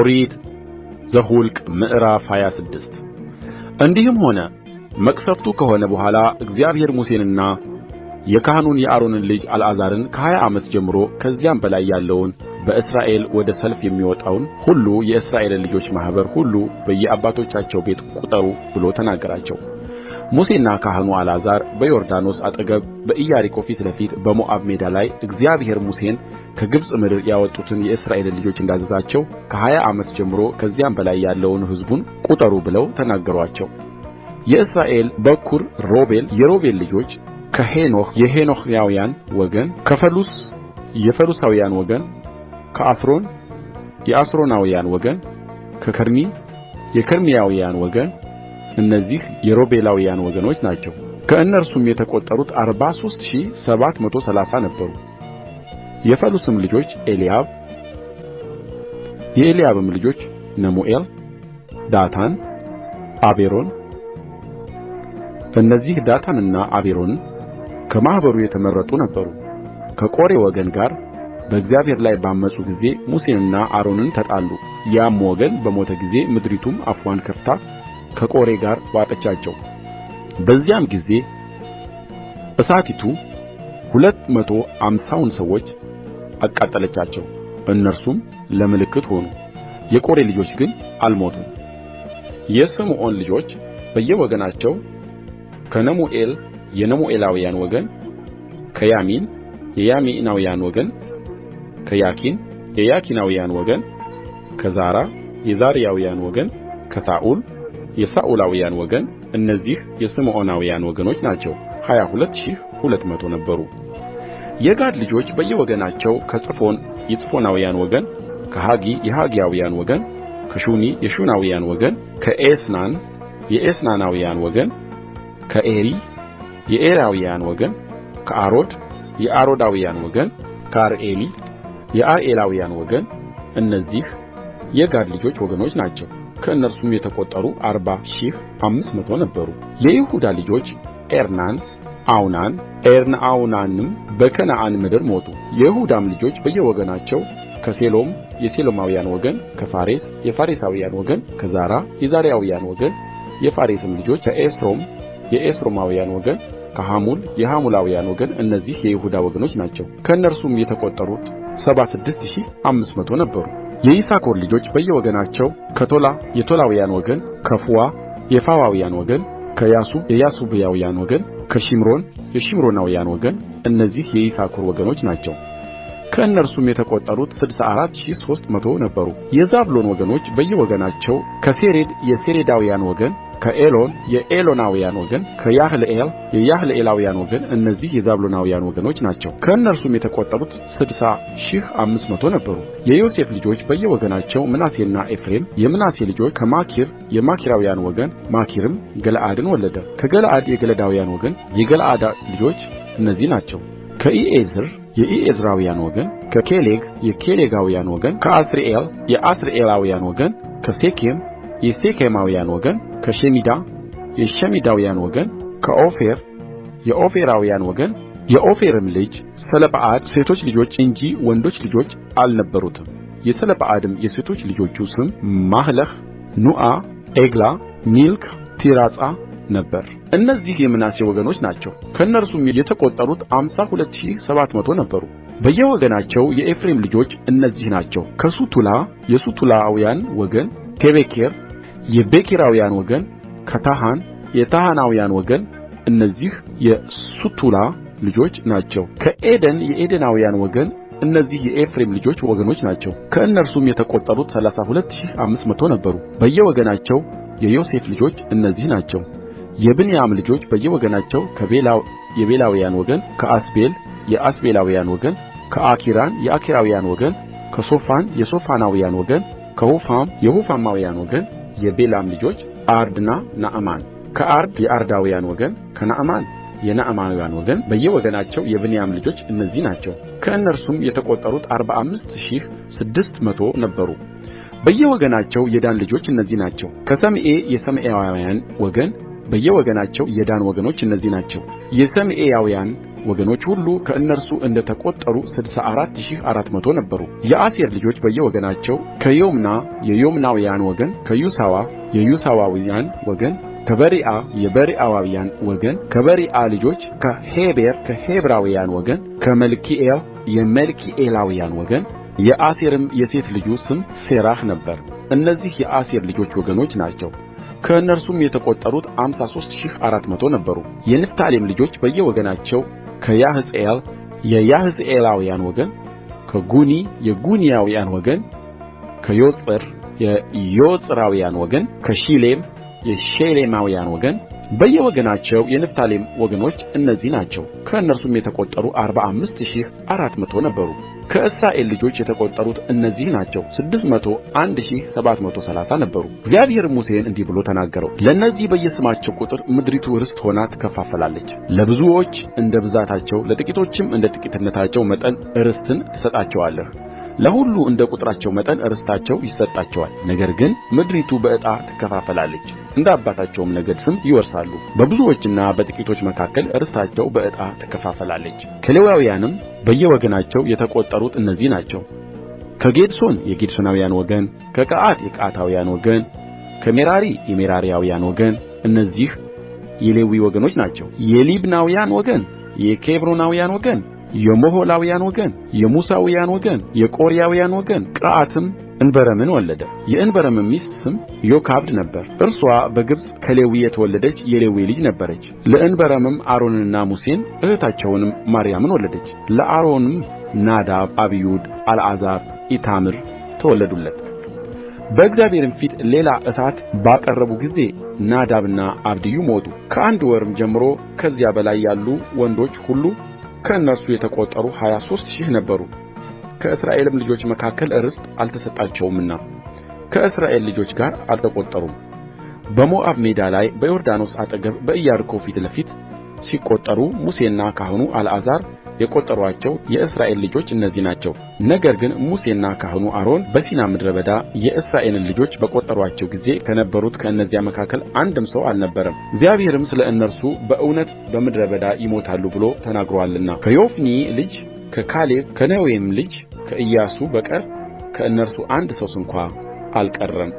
ኦሪት ዘኍልቍ ምዕራፍ 26 እንዲህም ሆነ መቅሠፍቱ ከሆነ በኋላ እግዚአብሔር ሙሴንና የካህኑን የአሮንን ልጅ አልዓዛርን ከ20 ዓመት ጀምሮ ከዚያም በላይ ያለውን በእስራኤል ወደ ሰልፍ የሚወጣውን ሁሉ የእስራኤልን ልጆች ማኅበር ሁሉ በየአባቶቻቸው ቤት ቍጠሩ ብሎ ተናገራቸው። ሙሴና ካህኑ አልዓዛር በዮርዳኖስ አጠገብ በኢያሪኮ ፊት ለፊት በሞዓብ ሜዳ ላይ እግዚአብሔር ሙሴን ከግብፅ ምድር ያወጡትን የእስራኤልን ልጆች እንዳዘዛቸው ከ20 ዓመት ጀምሮ ከዚያም በላይ ያለውን ሕዝቡን ቍጠሩ ብለው ተናገሩአቸው። የእስራኤል በኵር ሮቤል የሮቤል ልጆች ከሄኖኅ የሄኖኀውያን ወገን፣ ከፈሉስ የፈሉሳውያን ወገን፣ ከአስሮን የአስሮናውያን ወገን፣ ከከርሚ የከርሚያውያን ወገን እነዚህ የሮቤላውያን ወገኖች ናቸው። ከእነርሱም የተቈጠሩት 43730 ነበሩ። የፈሉስም ልጆች ኤልያብ የኤልያብም ልጆች ነሙኤል፣ ዳታን፣ አቤሮን። እነዚህ ዳታንና አቤሮን ከማኅበሩ የተመረጡ ነበሩ። ከቆሬ ወገን ጋር በእግዚአብሔር ላይ ባመፁ ጊዜ ሙሴንና አሮንን ተጣሉ። ያም ወገን በሞተ ጊዜ ምድሪቱም አፍዋን ከፍታ ከቆሬ ጋር ዋጠቻቸው። በዚያም ጊዜ እሳቲቱ 250ውን ሰዎች አቃጠለቻቸው፣ እነርሱም ለምልክት ሆኑ። የቆሬ ልጆች ግን አልሞቱም። የስምዖን ልጆች በየወገናቸው ከነሙኤል የነሙኤላውያን ወገን፣ ከያሚን የያሚናውያን ወገን፣ ከያኪን የያኪናውያን ወገን፣ ከዛራ የዛራውያን ወገን፣ ከሳኡል የሳኡላውያን ወገን እነዚህ የስምዖናውያን ወገኖች ናቸው። 22200 ነበሩ። የጋድ ልጆች በየወገናቸው ከጽፎን የጽፎናውያን ወገን፣ ከሐጊ የሐጋውያን ወገን፣ ከሹኒ የሹናውያን ወገን፣ ከኤስናን የኤስናናውያን ወገን፣ ከዔሪ የዔራውያን ወገን፣ ከአሮድ የአሮዳውያን ወገን፣ ከአርኤሊ የአርኤላውያን ወገን እነዚህ የጋድ ልጆች ወገኖች ናቸው። ከእነርሱም የተቈጠሩ 40,500 ነበሩ። የይሁዳ ልጆች ኤርናን፣ አውናን ኤርንአውናንም በከነዓን ምድር ሞቱ። የይሁዳም ልጆች በየወገናቸው ከሴሎም የሴሎማውያን ወገን፣ ከፋሬስ የፋሬሳውያን ወገን፣ ከዛራ የዛራውያን ወገን። የፋሬስም ልጆች ከኤስሮም የኤስሮማውያን ወገን፣ ከሐሙል የሐሙላውያን ወገን እነዚህ የይሁዳ ወገኖች ናቸው። ከእነርሱም የተቈጠሩት 76,500 ነበሩ። የይሳኮር ልጆች በየወገናቸው ከቶላ የቶላውያን ወገን፣ ከፉዋ የፉዋውያን ወገን፣ ከያሱብ የያሱባውያን ወገን፣ ከሺምሮን የሺምሮናውያን ወገን እነዚህ የይሳኮር ወገኖች ናቸው። ከእነርሱም የተቈጠሩት 64,300 ነበሩ። የዛብሎን ወገኖች በየወገናቸው ከሴሬድ የሴሬዳውያን ወገን፣ ከኤሎን የኤሎናውያን ወገን፣ ከያሕልኤል የያሕልኤላውያን ወገን እነዚህ የዛብሎናውያን ወገኖች ናቸው። ከእነርሱም የተቈጠሩት 60,500 ነበሩ። የዮሴፍ ልጆች በየወገናቸው ምናሴና ኤፍሬም። የምናሴ ልጆች ከማኪር የማኪራውያን ወገን፣ ማኪርም ገለዓድን ወለደ። ከገለዓድ የገለዳውያን ወገን። የገለዓድ ልጆች እነዚህ ናቸው። ከኢዔዝር የኢዔዝራውያን ወገን፣ ከኬሌግ የኬሌጋውያን ወገን፣ ከአሥሪኤል የአሥሪኤላውያን ወገን፣ ከሴኬም የሴኬማውያን ወገን፣ ከሸሚዳ የሸሚዳውያን ወገን፣ ከኦፌር የኦፌራውያን ወገን። የኦፌርም ልጅ ሰለጰዓድ ሴቶች ልጆች እንጂ ወንዶች ልጆች አልነበሩትም። የሰለጰዓድም የሴቶች ልጆቹ ስም ማህለህ፣ ኑዓ፣ ኤግላ፣ ሚልካ፣ ቲርጻ ነበር። እነዚህ የምናሴ ወገኖች ናቸው። ከእነርሱም የተቈጠሩት 52,700 ነበሩ። በየወገናቸው የኤፍሬም ልጆች እነዚህ ናቸው። ከሱቱላ የሱቱላውያን ወገን፣ ከቤኬር የቤኬራውያን ወገን፣ ከታሐን የታሐናውያን ወገን እነዚህ የሱቱላ ልጆች ናቸው። ከዔደን የዔደናውያን ወገን እነዚህ የኤፍሬም ልጆች ወገኖች ናቸው። ከእነርሱም የተቈጠሩት 32,500 ነበሩ። በየወገናቸው የዮሴፍ ልጆች እነዚህ ናቸው። የብንያም ልጆች በየወገናቸው የቤላውያን ወገን፣ ከአስቤል የአስቤላውያን ወገን፣ ከአኪራን የአኪራውያን ወገን፣ ከሶፋን የሶፋናውያን ወገን፣ ከሑፋም የሑፋማውያን ወገን። የቤላም ልጆች አርድና ናዕማን። ከአርድ የአርዳውያን ወገን፣ ከናዕማን የናዕማናውያን ወገን በየወገናቸው የብንያም ልጆች እነዚህ ናቸው። ከእነርሱም የተቈጠሩት 45,600 ነበሩ። በየወገናቸው የዳን ልጆች እነዚህ ናቸው። ከሰምዔ የሰምዔያውያን ወገን በየወገናቸው የዳን ወገኖች እነዚህ ናቸው። የሰምዔያውያን ወገኖች ሁሉ ከእነርሱ እንደ ተቈጠሩ 64400 ነበሩ። የአሴር ልጆች በየወገናቸው ከዮምና የዮምናውያን ወገን፣ ከዩሳዋ የዩሳዋውያን ወገን፣ ከበሪዓ የበሪዓዋውያን ወገን፣ ከበሪዓ ልጆች ከሔቤር ከሔብራውያን ወገን፣ ከመልኪኤል የመልኪኤላውያን ወገን። የአሴርም የሴት ልጁ ስም ሴራህ ነበር። እነዚህ የአሴር ልጆች ወገኖች ናቸው። ከእነርሱም የተቈጠሩት 53400 ነበሩ። የንፍታሌም ልጆች በየወገናቸው ከያሕጽኤል የያሕጽኤላውያን ወገን፣ ከጉኒ የጉኒያውያን ወገን፣ ከዮጽር የዮጽራውያን ወገን፣ ከሺሌም የሼሌማውያን ወገን በየወገናቸው የንፍታሌም ወገኖች እነዚህ ናቸው። ከእነርሱም የተቈጠሩ 45400 ነበሩ። ከእስራኤል ልጆች የተቈጠሩት እነዚህ ናቸው፣ 601730 ነበሩ። እግዚአብሔርም ሙሴን እንዲህ ብሎ ተናገረው። ለእነዚህ በየስማቸው ቍጥር ምድሪቱ ርስት ሆና ትከፋፈላለች። ለብዙዎች እንደ ብዛታቸው፣ ለጥቂቶችም እንደ ጥቂትነታቸው መጠን ርስትን ትሰጣቸዋለህ። ለሁሉ እንደ ቍጥራቸው መጠን ርስታቸው ይሰጣቸዋል። ነገር ግን ምድሪቱ በዕጣ ትከፈላለች፣ እንደ አባታቸውም ነገድ ስም ይወርሳሉ። በብዙዎችና በጥቂቶች መካከል ርስታቸው በዕጣ ትከፈላለች። ከሌዋውያንም በየወገናቸው የተቈጠሩት እነዚህ ናቸው። ከጌድሶን የጌድሶናውያን ወገን፣ ከቀዓት የቀዓታውያን ወገን፣ ከሜራሪ የሜራሪያውያን ወገን እነዚህ የሌዊ ወገኖች ናቸው። የሊብናውያን ወገን፣ የኬብሮናውያን ወገን፣ የሞሖላውያን ወገን፣ የሙሳውያን ወገን፣ የቆሬያውያን ወገን። ቀዓትም እንበረምን ወለደ። የእንበረምም ሚስት ስም ዮካብድ ነበር። እርስዋ በግብፅ ከሌዊ የተወለደች የሌዊ ልጅ ነበረች። ለእንበረምም አሮንንና ሙሴን እኅታቸውንም ማርያምን ወለደች። ለአሮንም ናዳብ፣ አብዩድ፣ አልዓዛር፣ ኢታምር ተወለዱለት። በእግዚአብሔርም ፊት ሌላ እሳት ባቀረቡ ጊዜ ናዳብና አብድዩ ሞቱ። ከአንድ ወርም ጀምሮ ከዚያ በላይ ያሉ ወንዶች ሁሉ ከእነርሱ የተቈጠሩ 23000 ነበሩ። ከእስራኤልም ልጆች መካከል ርስት አልተሰጣቸውምና ከእስራኤል ልጆች ጋር አልተቈጠሩም። በሞዓብ ሜዳ ላይ በዮርዳኖስ አጠገብ በኢያሪኮ ፊት ለፊት ሲቈጠሩ ሙሴና ካህኑ አልዓዛር የቈጠሩአቸው የእስራኤል ልጆች እነዚህ ናቸው። ነገር ግን ሙሴና ካህኑ አሮን በሲና ምድረ በዳ የእስራኤልን ልጆች በቈጠሩአቸው ጊዜ ከነበሩት ከእነዚያ መካከል አንድም ሰው አልነበረም። እግዚአብሔርም ስለ እነርሱ በእውነት በምድረ በዳ ይሞታሉ ብሎ ተናግሮአልና ከዮፎኒ ልጅ ከካሌብ ከነዌም ልጅ ከኢያሱ በቀር ከእነርሱ አንድ ሰው ስንኳ አልቀረም።